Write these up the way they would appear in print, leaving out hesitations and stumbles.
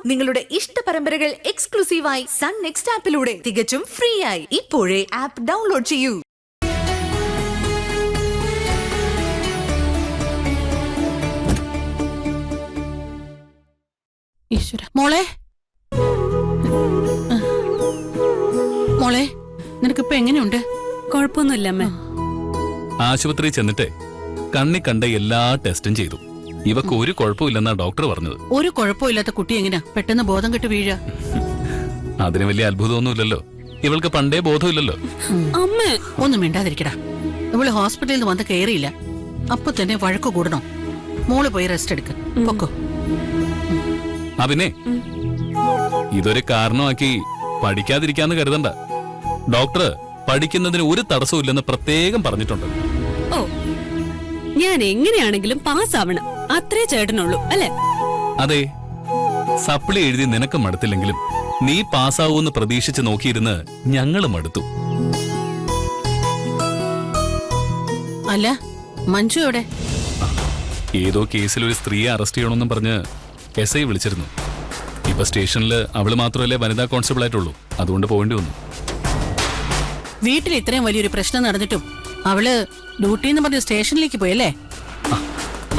നിങ്ങളുടെ ഇഷ്ട പരമ്പരകൾ എക്സ്ക്ലൂസീവായി സൺ നെക്സ്റ്റ് ആപ്പിലൂടെ തികച്ചും ഫ്രീ ആയി ഇപ്പോഴേ ആപ്പ് ഡൗൺലോഡ് ചെയ്യൂ. ഈശ്വര, മോളെ മോളെ നിനക്കിപ്പോ എങ്ങനെയുണ്ട്? കുഴപ്പമൊന്നുമില്ല അമ്മ. ആശുപത്രി ചെന്നിട്ട് കണ്ണി കണ്ട എല്ലാ ടെസ്റ്റും ചെയ്തു. ഇവക്ക് ഒരു കുഴപ്പമില്ലെന്നാ ഡോക്ടർ പറഞ്ഞത്. ഒരു കുഴപ്പമില്ലാത്ത കുട്ടി എങ്ങനെയാ പെട്ടെന്ന് ബോധം കെട്ട് വീഴ? അതിന് വലിയ അത്ഭുതമൊന്നുമില്ലല്ലോ. ഇവൾക്ക് പണ്ടേ ബോധമില്ലല്ലോ. അമ്മ ഒന്നും മിണ്ടാതിരിക്കടാ. ഇവള് ഹോസ്പിറ്റലിൽ നിന്ന് വന്ന് കയറിയില്ല, അപ്പൊ തന്നെ വഴക്ക് കൂടണം. മോള് പോയി റെസ്റ്റ് എടുക്ക്, പൊക്കോ. പിന്നെ ഇതൊരു കാരണമാക്കി പഠിക്കാതിരിക്കാന്ന് കരുതണ്ട. ഡോക്ടർ പഠിക്കുന്നതിന് ഒരു തടസ്സവും ഇല്ലെന്ന് പ്രത്യേകം പറഞ്ഞിട്ടുണ്ട്. ഓ, ഞാൻ എങ്ങനെയാണെങ്കിലും പാസ്സാവണം, അത്രേ ചേട്ടനുള്ളൂ അല്ലേ? അതെ, സപ്ലി എഴുതി നിനക്ക് മടുത്തില്ലെങ്കിലും നീ പാസ്സാവൂന്ന് പ്രതീക്ഷിച്ച് നോക്കിയിരുന്ന് ഞങ്ങളും മടുത്തു. അല്ല, മഞ്ജു എവിടെ? ഏതോ കേസിൽ ഒരു സ്ത്രീയെ അറസ്റ്റ് ചെയ്യണമെന്നും പറഞ്ഞ് SI വിളിച്ചിരുന്നു. ഇപ്പൊ സ്റ്റേഷനില് അവള് മാത്രമല്ലേ വനിതാ കോൺസ്റ്റബിൾ ആയിട്ടുള്ളൂ, അതുകൊണ്ട് പോകേണ്ടി വന്നു. വീട്ടിൽ ഇത്രയും വലിയൊരു പ്രശ്നം നടന്നിട്ടും അവള് ഡ്യൂട്ടിന്ന് പറഞ്ഞ് സ്റ്റേഷനിലേക്ക് പോയല്ലേ?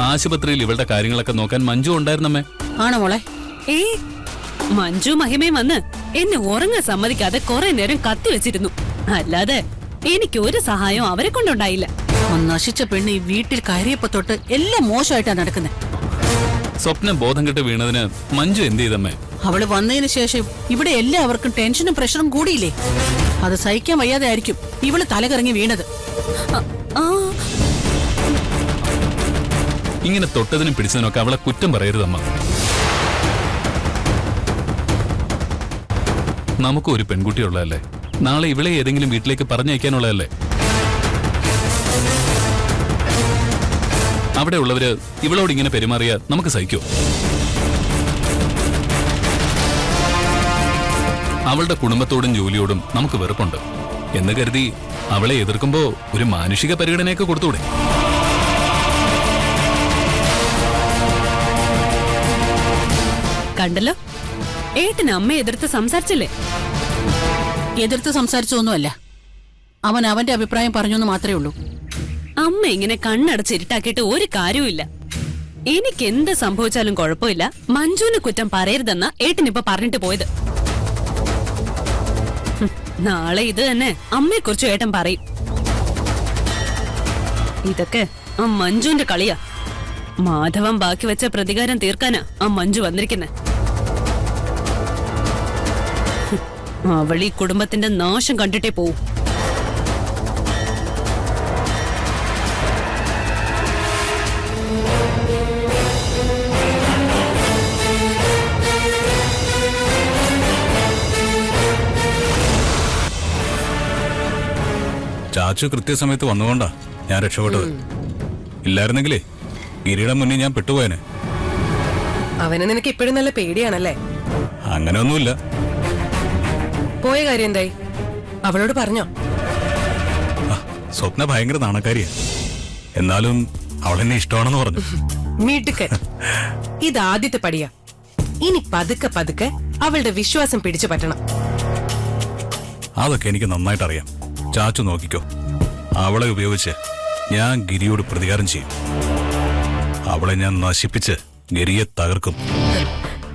ആശുപത്രിയിൽ ഇവളുടെ കാര്യങ്ങളൊക്കെ നോക്കാൻ മഞ്ജു ഉണ്ടായിരുന്നമ്മേ. ആണോ മോളെ? മഞ്ജു മഹിമയും വന്ന് എന്നെ ഉറങ്ങാൻ സമ്മതിക്കാതെ കുറെ നേരം കത്തിവെച്ചിരുന്നു. അല്ലാതെ എനിക്ക് ഒരു സഹായം അവരെ കൊണ്ടുണ്ടായില്ല. നശിച്ച പെണ്ണ് ഈ വീട്ടിൽ കയറിയപ്പോ തൊട്ട് എല്ലാം മോശമായിട്ടാ നടക്കുന്നത്. സ്വപ്നം ബോധം കെട്ട് വീണതിന് മഞ്ജു എന്ത് ചെയ്തമ്മേ? അവള് വന്നതിന് ശേഷം ഇവിടെ എല്ലാവർക്കും ടെൻഷനും പ്രഷറും കൂടിയില്ലേ? അത് സഹിക്കാൻ വയ്യാതെ ആയിരിക്കും ഇവള് തലകറങ്ങി വീണത്. ഇങ്ങനെ തൊട്ടതിനും പിടിച്ചതിനൊക്കെ അവളെ കുറ്റം പറയരുതമ്മ. നമുക്കും ഒരു പെൺകുട്ടിയുള്ളതല്ലേ, നാളെ ഇവളെ ഏതെങ്കിലും വീട്ടിലേക്ക് പറഞ്ഞയക്കാനുള്ളതല്ലേ. അവിടെ ഉള്ളവര് ഇവളോട് ഇങ്ങനെ പെരുമാറിയ നമുക്ക് സഹിക്കോ? അവളുടെ കുടുംബത്തോടും ജോലിയോടും നമുക്ക് വെറുപ്പുണ്ട് എന്ന് കരുതി അവളെ എതിർക്കുമ്പോ ഒരു മാനുഷിക പരിഗണനയൊക്കെ കൊടുത്തൂടെ? കണ്ടല്ലോ, ഏട്ടന് അമ്മയെ എതിർത്ത് സംസാരിച്ചില്ലേ? എതിർത്ത് സംസാരിച്ചൊന്നുമല്ല, അവൻ അവന്റെ അഭിപ്രായം പറഞ്ഞെന്ന് മാത്രമേ ഉള്ളൂ. അമ്മ ഇങ്ങനെ കണ്ണടച്ചിരുട്ടാക്കിയിട്ട് ഒരു കാര്യവുമില്ല. എനിക്ക് എന്ത് സംഭവിച്ചാലും കുഴപ്പമില്ല, മഞ്ജുവിന് കുറ്റം പറയരുതെന്ന ഏട്ടനിപ്പൊ പറഞ്ഞിട്ട് പോയത്. നാളെ ഇത് തന്നെ അമ്മയെക്കുറിച്ച് ഏട്ടൻ പറയും. ഇതൊക്കെ ആ മഞ്ജുവിന്റെ കളിയാ. മാധവൻ ബാക്കി വെച്ച പ്രതികാരം തീർക്കാനാ ആ മഞ്ജു വന്നിരിക്കുന്നെ. അവൾ ഈ കുടുംബത്തിന്റെ നാശം കണ്ടിട്ടേ പോവും. ചാച്ചു കൃത്യസമയത്ത് വന്നുകൊണ്ടാ ഞാൻ രക്ഷപ്പെട്ടത്. ഇല്ലായിരുന്നെങ്കിലേ ഗിരിയുടെ മുന്നിൽ ഞാൻ പെട്ടുപോയനെ. അവനെ നിനക്ക് ഇപ്പോഴും നല്ല പേടിയാണല്ലേ? അങ്ങനെയൊന്നുമില്ല. പോയ കാര്യം എന്തായി? അവളോട് പറഞ്ഞോ? സ്വപ്ന ഭയങ്കര നാണക്കാരിയാ, എന്നാലും അവളെന്നെ ഇഷ്ടമാണെന്ന് പറഞ്ഞു. മിടുക്കൻ. ഇത് ആദ്യത്തെ പടിയാ. ഇനി പതുക്കെ പതുക്കെ അവളുടെ വിശ്വാസം പിടിച്ചു പറ്റണം. അതൊക്കെ എനിക്ക് നന്നായിട്ട് അറിയാം. ചാച്ചു നോക്കിക്കോ, അവളെ ഉപയോഗിച്ച് ഞാൻ ഗിരിയോട് പ്രതികാരം ചെയ്യും. അവളെ ഞാൻ നശിപ്പിച്ച് ഗിരിയെ തകർക്കും.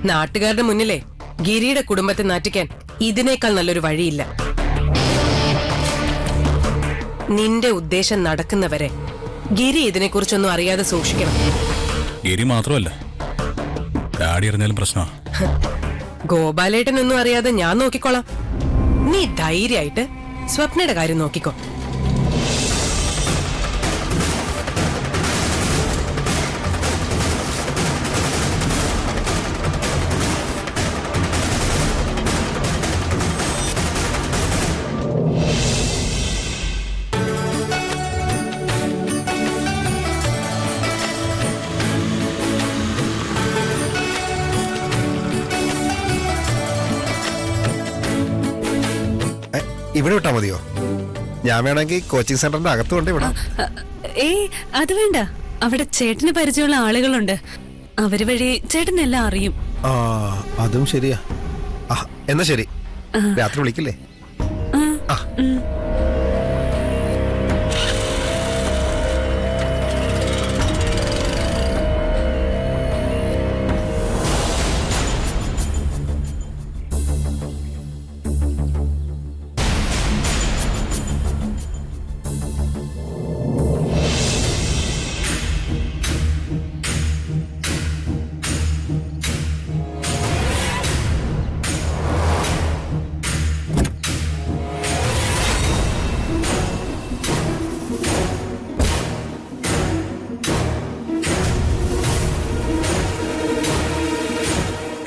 നാട്ടുകാരുടെ മുന്നിലെ ഗിരിയുടെ കുടുംബത്തെ നാറ്റിക്കാൻ ഇതിനേക്കാൾ നല്ലൊരു വഴിയില്ല. നിന്റെ ഉദ്ദേശം നടക്കുന്നവരെ ഗിരി ഇതിനെക്കുറിച്ചൊന്നും അറിയാതെ സൂക്ഷിക്കണം. ഗിരി മാത്രമല്ല, ഡാഡി അറിഞ്ഞാലും പ്രശ്നമാ. ഗോപാലേട്ടനൊന്നും അറിയാതെ ഞാൻ നോക്കിക്കോളാം. നീ ധൈര്യമായിട്ട് സ്വപ്നയുടെ കാര്യം നോക്കിക്കോ. ഇവിടെ വിട്ടാ മതിയോ? ഞാൻ വേണമെങ്കിൽ കോച്ചിങ് സെന്ററിന്റെ അകത്തുകൊണ്ട് ഇവിടെ. അത് വേണ്ട, അവിടെ ചേട്ടന് പരിചയമുള്ള ആളുകളുണ്ട്. അവര് വഴി ചേട്ടനെല്ലാം അറിയും. ആ അതും ശരിയാ. ആ എന്നാ ശരി, രാത്രി വിളിക്കില്ലേ? ആ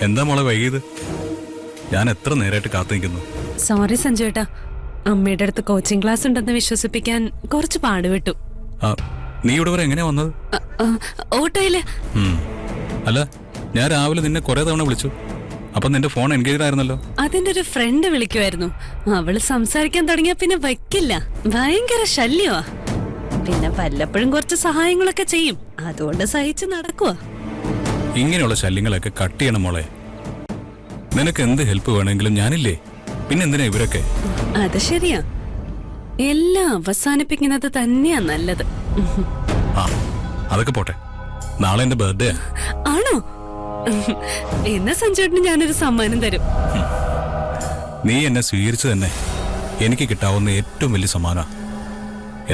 എന്താ മോളെ വൈകിയത്? ഞാൻ എത്ര നേരമായിട്ട് കാത്തു നിൽക്കുന്നു. സോറി സഞ്ജു ഏട്ടാ, അമ്മയുടെ അടുത്ത് കോച്ചിങ് ക്ലാസ് ഉണ്ടെന്ന് വിശ്വസിപ്പിക്കാൻ കുറച്ച് പാടുപെട്ടു. ആ, നീ ഇവിടെ വരെ എങ്ങനെയാ വന്നത്? ഓട്ടോയില്. അല്ല, ഞാൻ രാവിലെ നിന്നെ കുറെ തവണ വിളിച്ചു. അപ്പൊ നിന്റെ ഫോൺ എൻഗേജ് ആയിരുന്നല്ലോ. അതിന്റെ ഒരു ഫ്രണ്ട് വിളിക്കുമായിരുന്നു. അവള് സംസാരിക്കാൻ തുടങ്ങിയ പിന്നെ വയ്ക്കില്ല, ഭയങ്കര ശല്യമാ. പിന്നെ വല്ലപ്പോഴും കുറച്ച് സഹായങ്ങളൊക്കെ ചെയ്യും, അതുകൊണ്ട് സഹിച്ച് നടക്കുവാ. ഇങ്ങനെയുള്ള ശല്യങ്ങളൊക്കെ കട്ട് ചെയ്യണം മോളെ. നിനക്ക് എന്ത് ഹെൽപ്പ് വേണമെങ്കിലും ഞാനില്ലേ, പിന്നെ എന്തിനാ ഇവരൊക്കെ? അത് ശരിയാ, എല്ലാം അവസാനിപ്പിക്കുന്നത് തന്നെയാ നല്ലത്. ആ അതൊക്കെ പോട്ടെ, നാളെ എന്റെ ബർത്ത്ഡേ. ആണോ? എന്നാ സഞ്ജുവേട്ടന് ഞാനൊരു സമ്മാനം തരും. നീ എന്നെ സ്വീകരിച്ചു തന്നെ എനിക്ക് കിട്ടാവുന്ന ഏറ്റവും വലിയ സമ്മാന.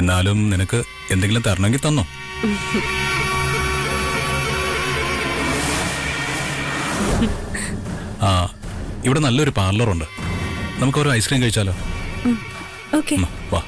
എന്നാലും നിനക്ക് എന്തെങ്കിലും തരണമെങ്കിൽ തന്നോ. ആ ഇവിടെ നല്ലൊരു പാർലറുണ്ട്, നമുക്ക് ഒരു ഐസ്ക്രീം കഴിച്ചാലോ? ഓക്കെ. വാ.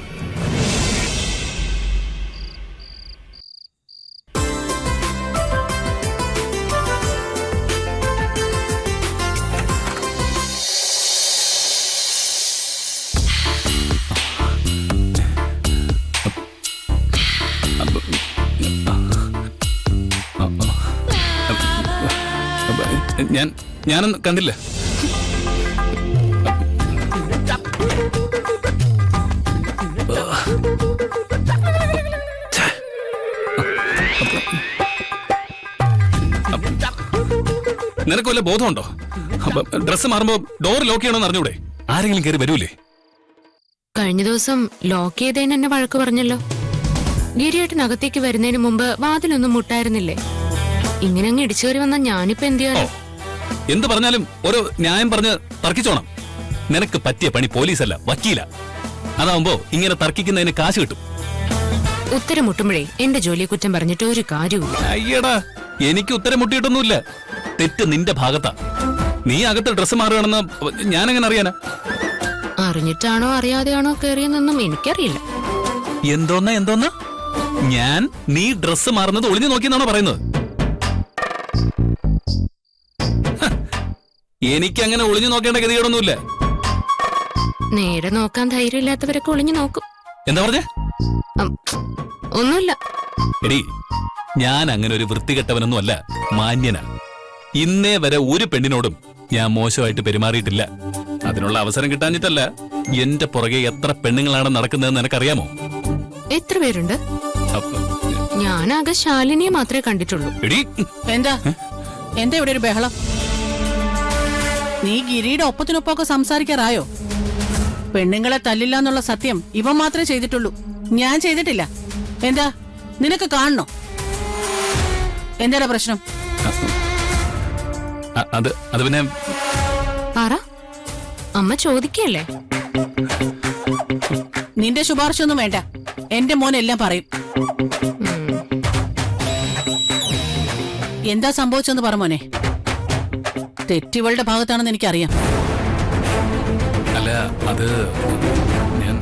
ഞാനൊന്നും കണ്ടില്ല. നിനക്ക് വല്ല ബോധമുണ്ടോ? ഡ്രസ് മാറുമ്പോ ഡോർ ലോക്ക് ചെയ്യണമെന്ന് അറിഞ്ഞൂടെ? ആരെങ്കിലും കയറി വരൂലേ? കഴിഞ്ഞ ദിവസം ലോക്ക് ചെയ്തതിന് എന്നെ വഴക്ക് പറഞ്ഞല്ലോ. ഗിരിയേട്ടനകത്തേക്ക് വരുന്നതിന് മുമ്പ് വാതിലൊന്നും മുട്ടായിരുന്നില്ലേ? ഇങ്ങനെ അങ്ങ് ഇടിച്ചു കയറി വന്ന ഞാനിപ്പോ എന്ത് ചെയ്യാനോ? എന്ത് പറഞ്ഞാലും ഒരു ന്യായം പറഞ്ഞ് തർക്കിച്ചോണം. നിനക്ക് പറ്റിയ പണി പോലീസല്ല, വക്കീല. അതാവുമ്പോ ഇങ്ങനെ തർക്കിക്കുന്നതിന് കാശ് കിട്ടും. ഉത്തരം മുട്ടുമ്പോഴേ എന്റെ ജോലിയെ കുറ്റം പറഞ്ഞിട്ട് ഒരു കാര്യമില്ല. അയ്യടാ, എനിക്ക് ഉത്തരം മുട്ടിയിട്ടൊന്നുമില്ല. തെറ്റ് നിന്റെ ഭാഗത്താ. നീ അകത്ത് ഡ്രസ്സ് മാറുകയാണെന്ന് ഞാനെങ്ങനെ അറിയാനാ? അറിഞ്ഞിട്ടാണോ അറിയാതെയാണോ കയറിയെന്നൊന്നും എനിക്കറിയില്ല. എന്തോന്നാ ഞാൻ നീ ഡ്രസ്സ് മാറുന്നത് ഒളിഞ്ഞു നോക്കിയെന്നാണോ പറയുന്നത്? എനിക്ക് അങ്ങനെ ഒളിഞ്ഞു നോക്കേണ്ട ഗതികേടൊന്നുമില്ല. നേരെ നോക്കാൻ ധൈര്യമില്ലാത്തവരൊക്കെ ഒളിഞ്ഞു നോക്കും. എന്താ പറഞ്ഞേ? ഒന്നുമില്ല. എടി, ഞാൻ അങ്ങനെ ഒരു വൃത്തികെട്ടവനൊന്നും അല്ല, മാന്യനാ. ഇന്നേ വരെ ഒരു പെണ്ണിനോടും ഞാൻ മോശമായിട്ട് പെരുമാറിയിട്ടില്ല. അതിനുള്ള അവസരം കിട്ടാഞ്ഞിട്ടല്ല. എന്റെ പുറകെ എത്ര പെണ്ണുങ്ങളാണ് നടക്കുന്നതെന്ന് നിനക്കറിയാമോ? എത്ര പേരുണ്ട്? ഞാനാകെ ശാലിനിയെ മാത്രമേ കണ്ടിട്ടുള്ളൂ. എടി, എന്താ ഇവിടെ ഒരു ബഹളം? നീ ഗിരിയുടെ ഒപ്പത്തിനൊപ്പമൊക്കെ സംസാരിക്കാറായോ? പെണ്ണുങ്ങളെ തല്ലില്ല എന്നുള്ള സത്യം ഇവൻ മാത്രമേ ചെയ്തിട്ടുള്ളൂ, ഞാൻ ചെയ്തിട്ടില്ല. എന്താ നിനക്ക് കാണണോ? എന്താ പ്രശ്നം? അത് പിന്നെ പറ, അമ്മ ചോദിക്കല്ലേ. നിന്റെ ശുപാർശ ഒന്നും വേണ്ട, എന്റെ മോൻ എല്ലാം പറയും. എന്താ സംഭവിച്ചെന്ന് പറ മോനെ. തെറ്റിവളുടെ ഭാഗത്താണെന്ന് എനിക്കറിയാം. അല്ല, അത് ഞാൻ